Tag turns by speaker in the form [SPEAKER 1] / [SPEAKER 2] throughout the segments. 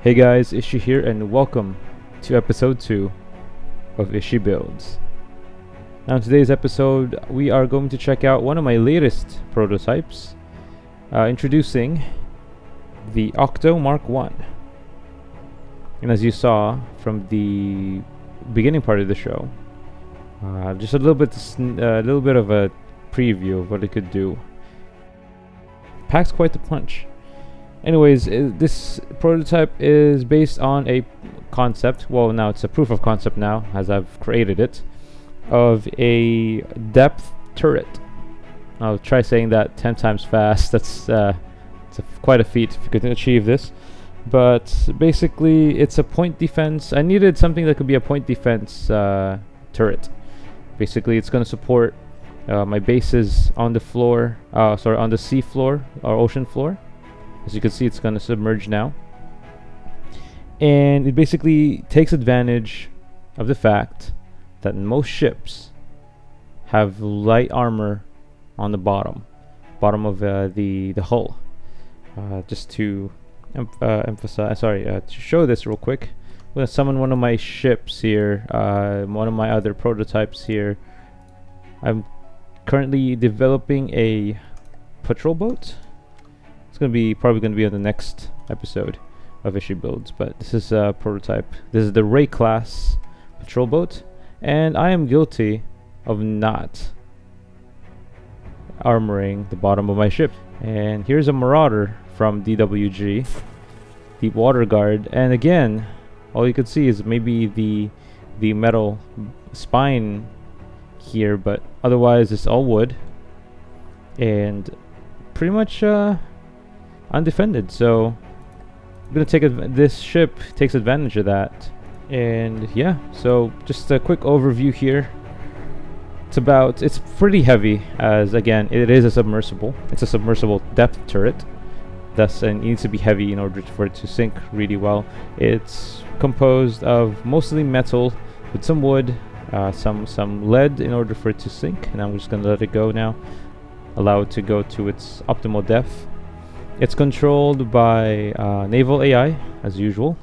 [SPEAKER 1] Hey guys, IsHy here and welcome to episode 2 of IsHy Builds. Now in today's episode we are going to check out one of my latest prototypes, introducing the Octo Mark 1. And as you saw from the beginning part of the show, just a little bit of a preview of what it could do. Packs quite the punch. Anyways, this prototype is based on a concept, well now it's a proof of concept now, as I've created it, of a depth turret. I'll try saying that 10 times fast. That's quite a feat if you could achieve this. But basically it's a point defense. I needed something that could be a point defense turret. Basically it's going to support my bases on the floor, on the sea floor or ocean floor. As you can see, it's going to submerge now. And it basically takes advantage of the fact that most ships have light armor on the bottom of the hull. Just to emphasize, to show this real quick, I'm going to summon one of my ships here, one of my other prototypes here. I'm currently developing a patrol boat. It's probably going to be on the next episode of IsHy Builds, but this is a prototype. This is the Ray class patrol boat, and I am guilty of not armoring the bottom of my ship. And here's a Marauder from DWG, Deep Water Guard, and again, all you can see is maybe the metal spine here, but otherwise it's all wood and pretty much undefended. So I'm gonna take this ship takes advantage of that. And yeah, so just a quick overview here. It's pretty heavy, as again it is a submersible. It's a submersible depth turret, thus it needs to be heavy in order for it to sink really well. It's composed of mostly metal with some wood, some lead in order for it to sink, and I'm just gonna let it go now, allow it to go to its optimal depth. It's controlled by naval AI as usual,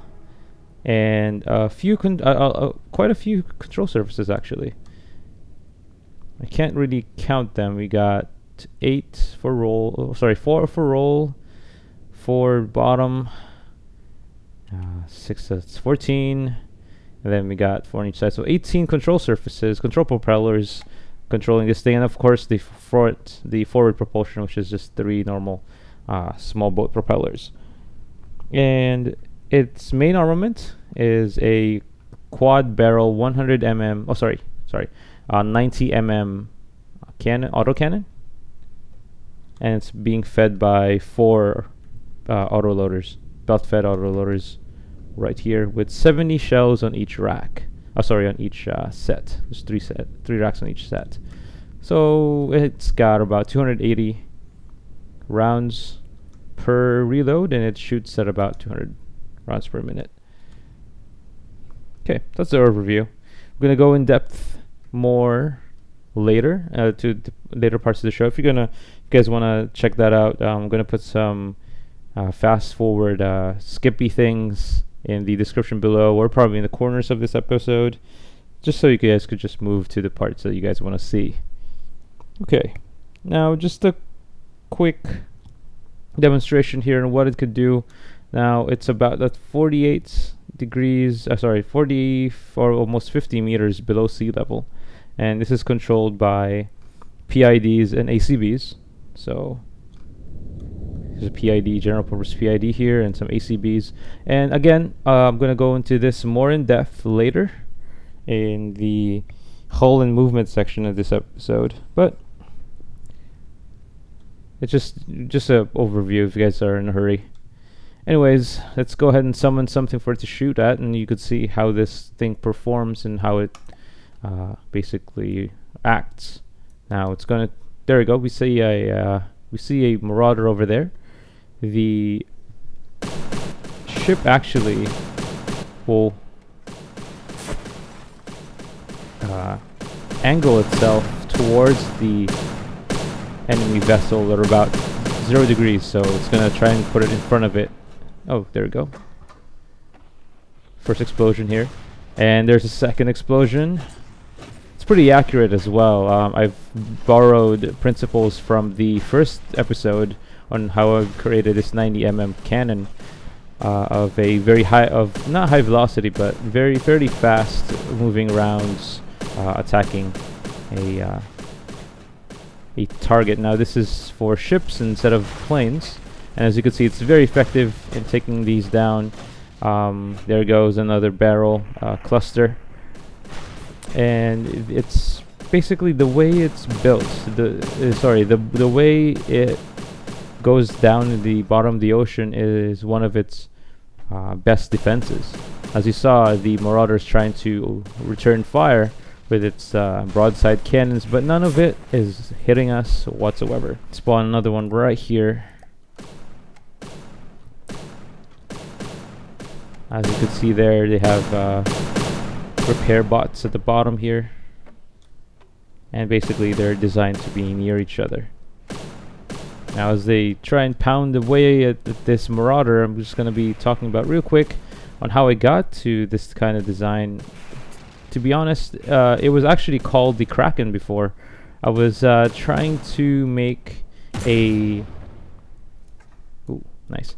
[SPEAKER 1] and quite a few control surfaces actually. I can't really count them. We got 8 for roll, 4 for roll, 4 bottom, 6, that's 14, and then we got 4 on each side, so 18 control surfaces, control propellers controlling this thing, and of course the forward propulsion, which is just 3 normal small boat propellers. And its main armament is a quad barrel 100 mm 90 mm autocannon, and it's being fed by 4 autoloaders, belt fed autoloaders right here, with 70 shells on each rack, on each set. There's 3 racks on each set, so it's got about 280 rounds per reload, and it shoots at about 200 rounds per minute. Okay, that's the overview. I'm gonna go in depth more later, to the later parts of the show. If you guys want to check that out, I'm gonna put some fast forward skippy things in the description below, or probably in the corners of this episode, just so you guys could just move to the parts that you guys want to see. Okay, now just a quick demonstration here on what it could do. Now it's about at 48 degrees, 40 or almost 50 meters below sea level, and this is controlled by PIDs and ACBs. So there's a PID, general purpose PID here, and some ACBs. And again, I'm going to go into this more in depth later in the hull and movement section of this episode, but it's just an overview if you guys are in a hurry. Anyways, let's go ahead and summon something for it to shoot at, and you could see how this thing performs and how it basically acts. Now it's gonna. There we go. We see a Marauder over there. The ship actually will angle itself towards the enemy vessel at about 0 degrees, so it's gonna try and put it in front of it. Oh, there we go. First explosion here, and there's a second explosion. It's pretty accurate as well. I've borrowed principles from the first episode on how I created this 90 mm cannon of a very high, not high velocity, but fairly fast moving rounds attacking a target. Now this is for ships instead of planes, and as you can see, it's very effective in taking these down. There goes another barrel cluster, and it's basically the way it's built. The way it goes down in the bottom of the ocean is one of its best defenses. As you saw, the Marauder's trying to return fire with its broadside cannons, but none of it is hitting us whatsoever. Spawn another one right here. As you can see there, they have repair bots at the bottom here, and basically they're designed to be near each other. Now as they try and pound away at this Marauder, I'm just going to be talking about real quick on how I got to this kind of design. To be honest, it was actually called the Kraken before. I was trying to make a... Ooh, nice.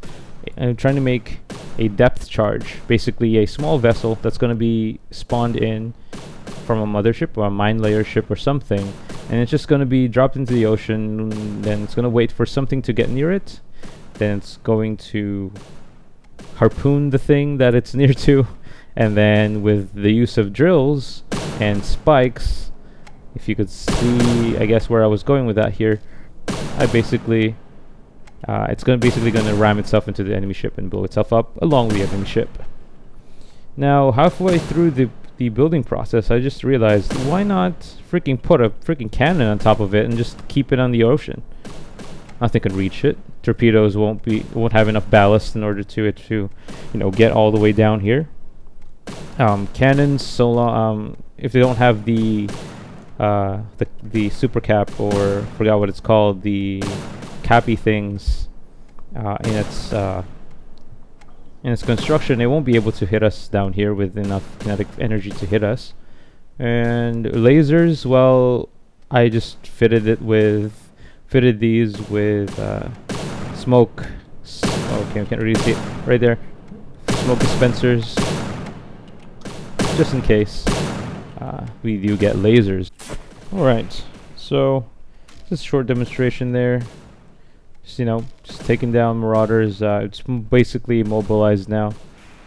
[SPEAKER 1] I'm trying to make a depth charge, basically a small vessel that's going to be spawned in from a mothership or a mine layer ship or something, and it's just going to be dropped into the ocean. Then it's going to wait for something to get near it, then it's going to harpoon the thing that it's near to, and then with the use of drills and spikes, if you could see, I guess, where I was going with that here, I basically it's basically going to ram itself into the enemy ship and blow itself up along the enemy ship. Now halfway through the building process, I just realized, why not freaking put a freaking cannon on top of it and just keep it on the ocean? Nothing can reach it. Torpedoes won't have enough ballast in order to get all the way down here. Cannons, so long, if they don't have the super cap, or forgot what it's called, the cappy things in its construction, it won't be able to hit us down here with enough kinetic energy to hit us. And lasers, well, I just fitted these with smoke. Okay, I can't really see it right there. Smoke dispensers, just in case we do get lasers. Alright, so just a short demonstration there. Just taking down Marauders. It's basically immobilized now.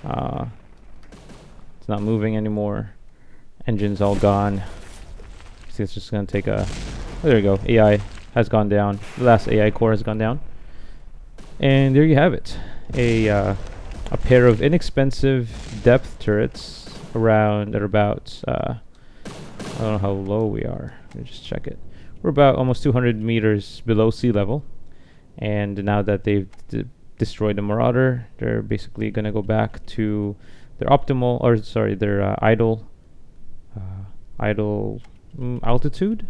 [SPEAKER 1] It's not moving anymore. Engine's all gone. See, it's just gonna take a... Oh, there you go. AI has gone down. The last AI core has gone down. And there you have it. A pair of inexpensive depth turrets at about... I don't know how low we are. Let me just check it. We're about almost 200 meters below sea level. And now that they've destroyed the Marauder, they're basically going to go back to their their idle altitude,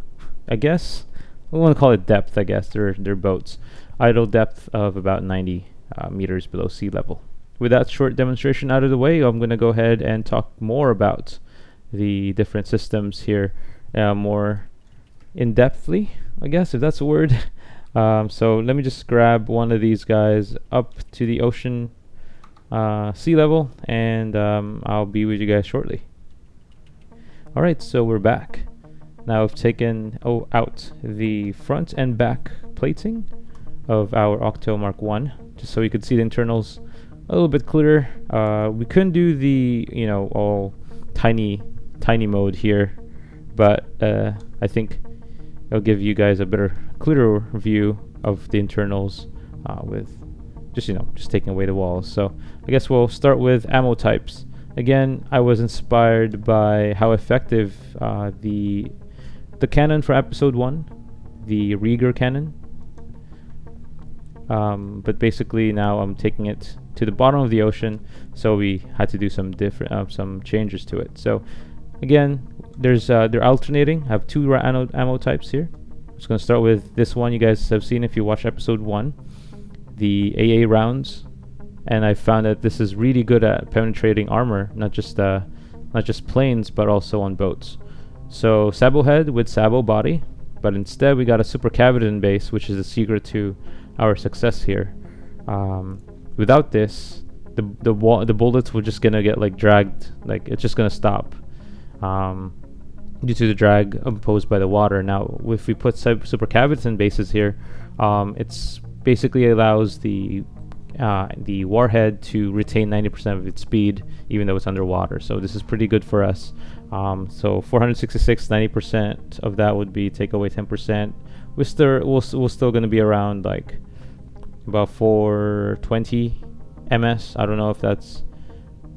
[SPEAKER 1] I guess. We want to call it depth, I guess. Their boats. Idle depth of about 90 meters below sea level. With that short demonstration out of the way, I'm going to go ahead and talk more about the different systems here, more in-depthly, I guess, if that's a word. So let me just grab one of these guys up to the ocean sea level, and I'll be with you guys shortly. Alright, so we're back. Now I've taken out the front and back plating of our Octo Mark 1, just so you could see the internals a little bit clearer. We couldn't do the, all tiny mode here, but I think it'll give you guys a clearer view of the internals with just taking away the walls. So I guess we'll start with ammo types. Again, I was inspired by how effective the cannon for episode 1, the Rieger cannon. But basically now I'm taking it to the bottom of the ocean, so we had to do some changes to it. So again, they're alternating. I have two ammo types here. I'm just going to start with this one you guys have seen if you watch episode 1, the AA rounds. and I found that this is really good at penetrating armor, not just planes, but also on boats. So Sabot head with Sabot body, but instead we got a super cavitin base, which is the secret to our success here. Without this, the bullets were just gonna get like dragged, like it's just gonna stop due to the drag imposed by the water. Now, if we put super cavitin bases here, it's basically allows the warhead to retain 90% of its speed even though it's underwater. So this is pretty good for us. So 466, 90% of that would be take away 10%. We're still going to be around like about 420 ms. I don't know if that's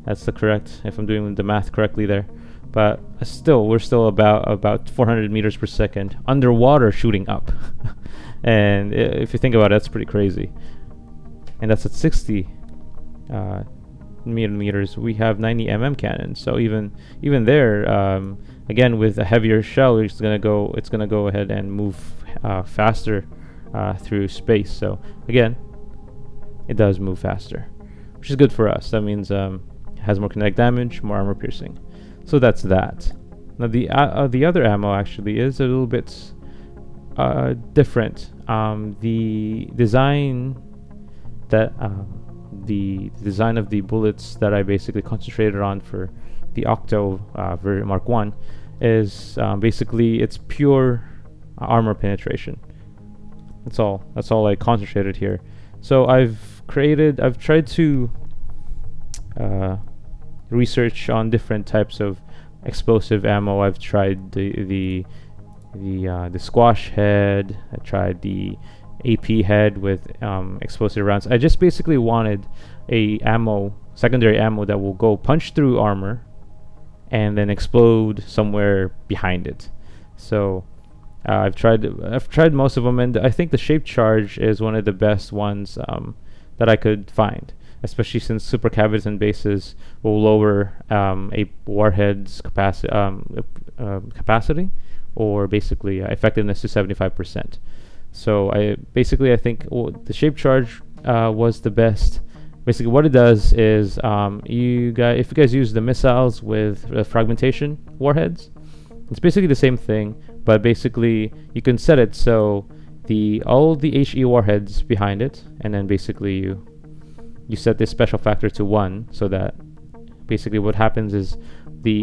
[SPEAKER 1] the correct, if I'm doing the math correctly there, but we're still about 400 meters per second underwater shooting up. And if you think about it, that's pretty crazy. And that's at 60 millimeters. We have 90 cannon, so even there, again with a heavier shell, it's gonna go ahead and move faster through space. So again, it does move faster, which is good for us. That means it has more kinetic damage, more armor piercing. So that's that. Now the other ammo actually is a little bit different. The design of the bullets that I basically concentrated on for the Octo Mark 1 is basically it's pure armor penetration. That's all I concentrated here. So I've tried to research on different types of explosive ammo. I've tried the squash head. I tried the AP head with explosive rounds. I just basically wanted a secondary ammo that will go punch through armor and then explode somewhere behind it. So I've tried most of them, and I think the shape charge is one of the best ones that I could find, especially since super cavitin bases will lower a warhead's capacity or basically effectiveness to 75%. So I think the shape charge was the best. Basically what it does is if you guys use the missiles with fragmentation warheads, it's basically the same thing, but basically you can set it so all the HE warheads behind it, and then basically you set this special factor to 1, so that basically what happens is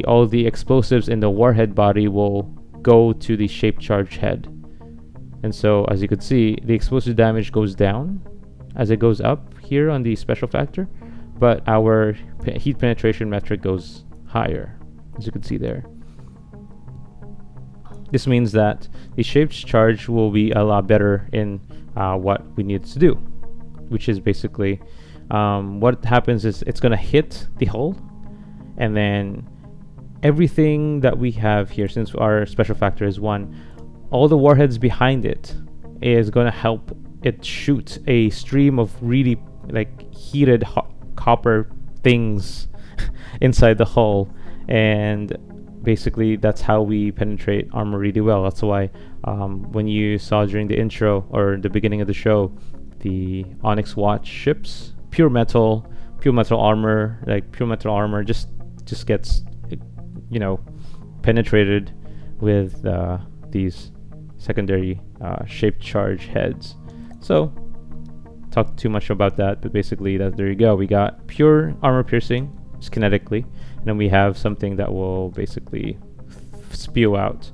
[SPEAKER 1] all the explosives in the warhead body will go to the shape charge head. And so as you can see, the explosive damage goes down as it goes up here on the special factor, but our heat penetration metric goes higher, as you can see there. This means that the shape charge will be a lot better in what we need to do, which is basically what happens is it's going to hit the hull, and then everything that we have here, since our special factor is 1, all the warheads behind it is going to help it shoot a stream of really like heated copper things inside the hull, and basically that's how we penetrate armor really well. That's why when you saw during the intro or the beginning of the show, the Onyx Watch ships, pure metal armor, just gets penetrated with these secondary shaped charge heads. So talk too much about that, but basically there you go. We got pure armor piercing just kinetically, and then we have something that will basically spew out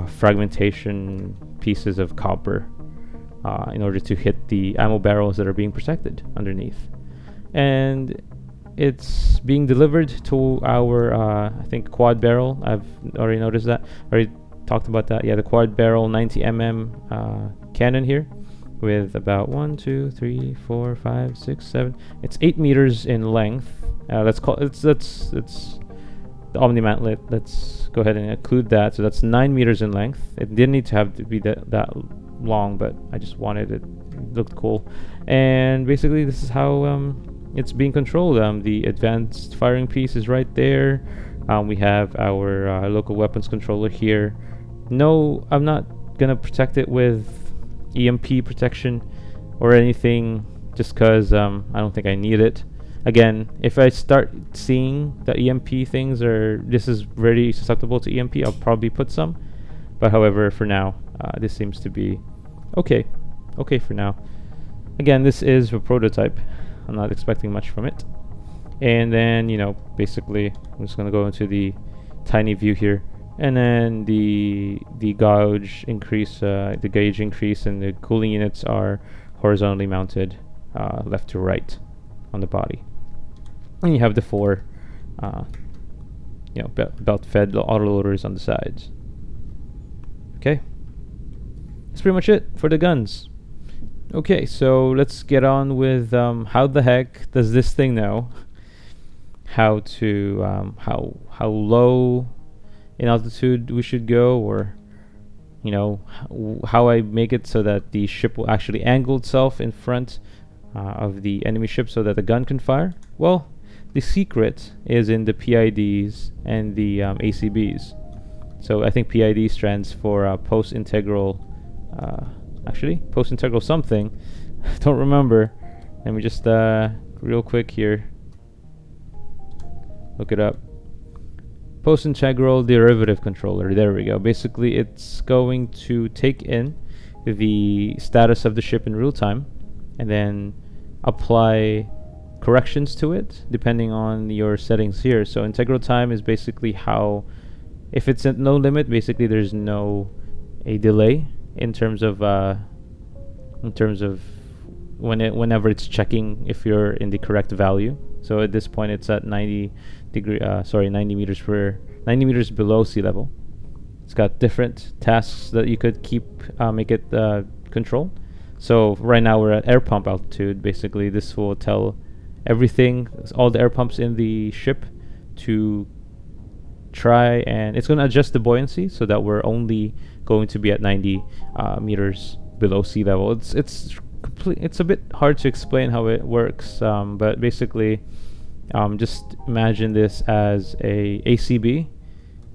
[SPEAKER 1] fragmentation pieces of copper in order to hit the ammo barrels that are being protected underneath. And it's being delivered to our I think quad barrel. I've already noticed that, already talked about that. Yeah, the quad barrel 90 cannon here with about 1, 2, 3, 4, 5, 6, 7. It's 8 meters in length. It's the Omni mantlet. Let's go ahead and include that. So that's 9 meters in length. It didn't need to have to be that long, but I just wanted it. It looked cool. And basically this is how it's being controlled. The advanced firing piece is right there. We have our local weapons controller here. No, I'm not gonna protect it with EMP protection or anything just because I don't think I need it. Again, if I start seeing the EMP things, or this is very susceptible to EMP, I'll probably put some. But however, for now, this seems to be okay. Okay for now. Again, this is a prototype. I'm not expecting much from it. And then, you know, basically, I'm just going to go into the tiny view here. And then the gauge increase, and the cooling units are horizontally mounted, left to right on the body. And you have the four, you know, belt-fed autoloaders on the sides. Okay, that's pretty much it for the guns. Okay, so let's get on with how the heck does this thing know how to how low in altitude we should go, or you know, how I make it so that the ship will actually angle itself in front of the enemy ship so that the gun can fire. Well, the secret is in the PIDs and the ACBs. So I think PID stands for post-integral, actually post-integral something. Don't remember. Let me just real quick here look it up. Post-integral derivative controller. There we go. Basically, it's going to take in the status of the ship in real time and then apply corrections to it depending on your settings here. So integral time is basically how, if it's at no limit, basically there's no a delay in terms of whenever it's checking if you're in the correct value. So at this point it's at 90 meters below sea level. It's got different tasks that you could keep make it control. So right now we're at air pump altitude. Basically this will tell everything, all the air pumps in the ship, to try, and it's going to adjust the buoyancy so that we're only going to be at 90 meters below sea level. It's a bit hard to explain how it works, but basically just imagine this as a ACB,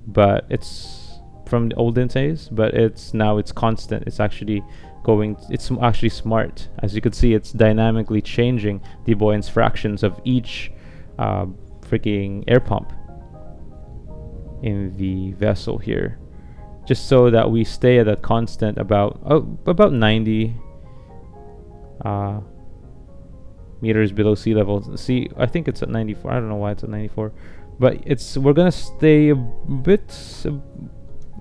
[SPEAKER 1] but it's from the olden days, but it's constant. It's actually smart. As you can see, it's dynamically changing the buoyance fractions of each freaking air pump in the vessel here, just so that we stay at a constant about 90 meters below sea level. See, I think it's at 94. I don't know why it's at 94, but we're gonna stay a bit,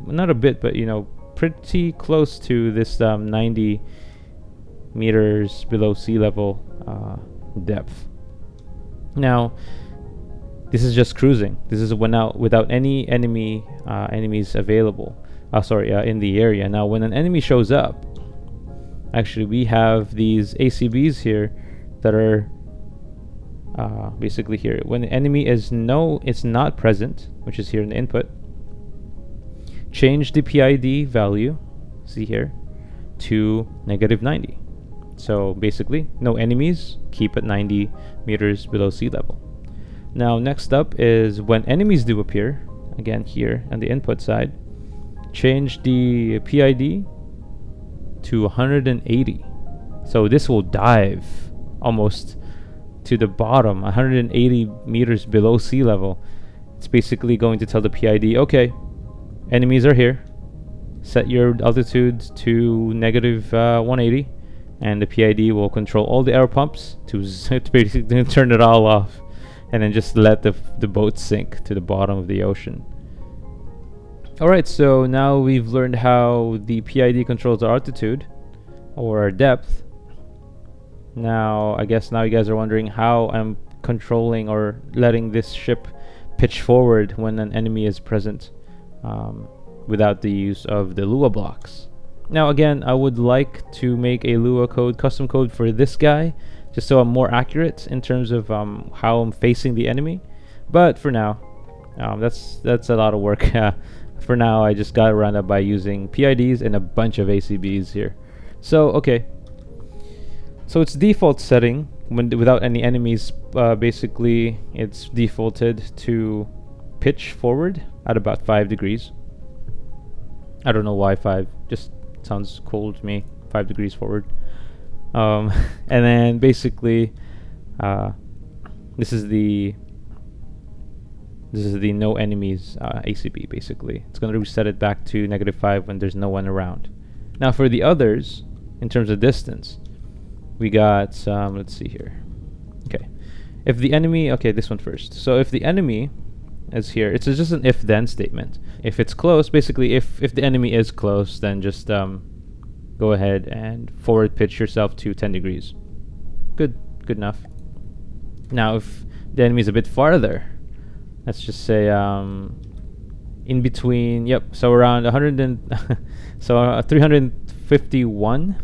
[SPEAKER 1] not a bit, but you know, pretty close to this 90 meters below sea level depth. Now, this is just cruising. This is without any enemies available. In the area. Now, when an enemy shows up, actually we have these ACBs here that are basically here. When the enemy it's not present, which is here in the input, change the PID value, see here, to -90. So basically, no enemies, keep at 90 meters below sea level. Now, next up is when enemies do appear, again here on the input side, change the PID to 180. So this will dive almost to the bottom, 180 meters below sea level. It's basically going to tell the PID, okay, enemies are here. Set your altitude to -180, and the PID will control all the air pumps to basically turn it all off, and then just let the boat sink to the bottom of the ocean. Alright, so now we've learned how the PID controls our altitude or our depth. Now, I guess now you guys are wondering how I'm controlling or letting this ship pitch forward when an enemy is present, without the use of the Lua blocks. Now again, I would like to make a Lua code, custom code for this guy, just so I'm more accurate in terms of how I'm facing the enemy. But for now, that's a lot of work. For now, I just got around that by using PIDs and a bunch of ACBs here. So okay, so its default setting without any enemies, basically it's defaulted to pitch forward at about 5 degrees. I don't know why 5, just sounds cool to me. 5 degrees forward. And then basically, this is the no enemies ACB. Basically, it's going to reset it back to -5 when there's no one around. Now for the others, in terms of distance, we got let's see here. Okay, if the enemy, okay, this one first. So if the enemy is here, it's just an if-then statement. If it's close, basically, if the enemy is close, then just go ahead and forward pitch yourself to 10 degrees. Good enough. Now if the enemy is a bit farther, let's just say in between, yep, so around 100 and so 351.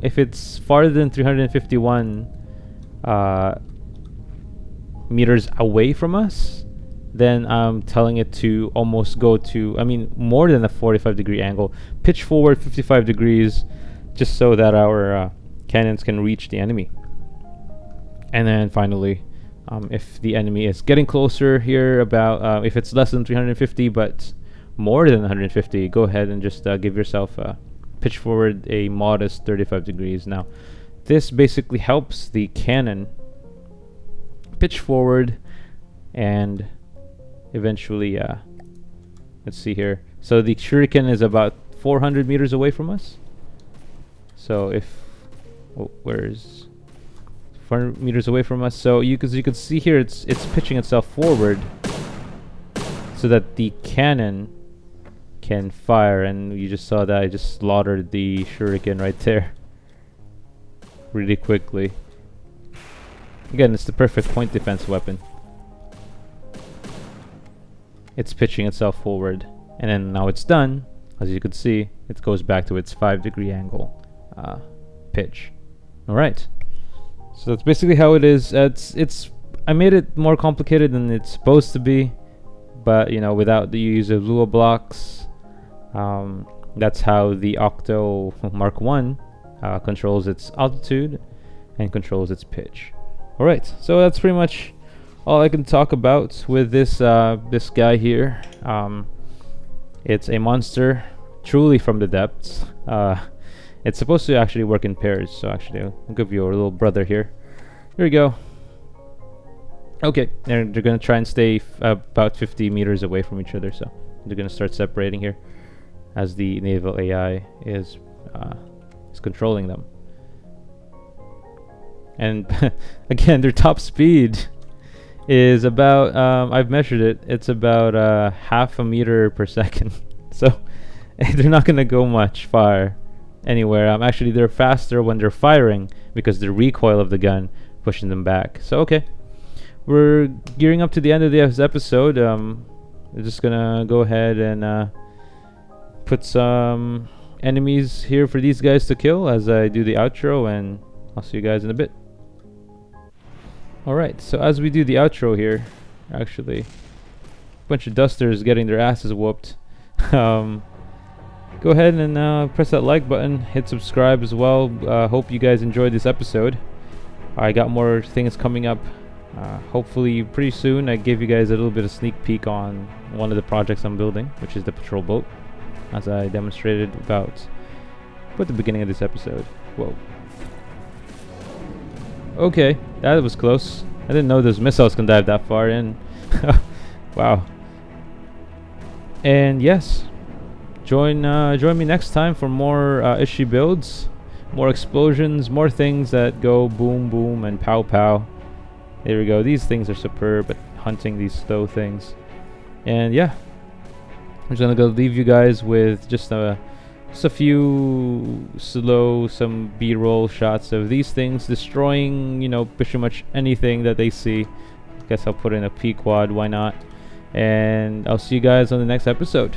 [SPEAKER 1] If it's farther than 351 meters away from us, then I'm telling it to almost go to, I mean, more than a 45-degree angle. Pitch forward 55 degrees, just so that our cannons can reach the enemy. And then finally, if the enemy is getting closer here, about if it's less than 350 but more than 150, go ahead and just give yourself pitch forward a modest 35 degrees. Now this basically helps the cannon pitch forward and eventually let's see here, so the shuriken is about 400 meters away from us. So if where's 400 meters away from us, so you can see here it's pitching itself forward so that the cannon can fire, and you just saw that I just slaughtered the shuriken right there really quickly. Again, it's the perfect point defense weapon. It's pitching itself forward, and then now it's done. As you can see, it goes back to its 5-degree angle pitch. Alright, so that's basically how it is. I made it more complicated than it's supposed to be, but you know, without the use of Lua blocks. That's how the Octo Mark 1 controls its altitude and controls its pitch. Alright, so that's pretty much all I can talk about with this this guy here. It's a monster truly from the depths. It's supposed to actually work in pairs, so actually I'll give you a little brother here. Here we go. Okay, they're gonna try and stay about 50 meters away from each other, so they're gonna start separating here as the naval AI is controlling them. And again, their top speed is about I've measured it, it's about half a meter per second. So they're not gonna go much far anywhere. Actually, they're faster when they're firing because the recoil of the gun pushing them back. So okay, we're gearing up to the end of this episode. We're just gonna go ahead and put some enemies here for these guys to kill as I do the outro, and I'll see you guys in a bit. Alright, so as we do the outro here, actually, a bunch of dusters getting their asses whooped. Go ahead and press that like button, hit subscribe as well. Hope you guys enjoyed this episode. I got more things coming up. Hopefully pretty soon. I gave you guys a little bit of sneak peek on one of the projects I'm building, which is the patrol boat, as I demonstrated about at the beginning of this episode. Whoa. Okay, that was close. I didn't know those missiles can dive that far in. Wow. And yes, join me next time for more IsHy Builds, more explosions, more things that go boom boom and pow pow. There we go. These things are superb at hunting these slow things. And yeah, I'm just gonna go leave you guys with just a few slow, some B-roll shots of these things destroying, you know, pretty much anything that they see. Guess I'll put in a P-quad, why not? And I'll see you guys on the next episode.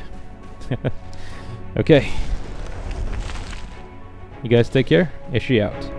[SPEAKER 1] Okay. You guys take care. IsHy out.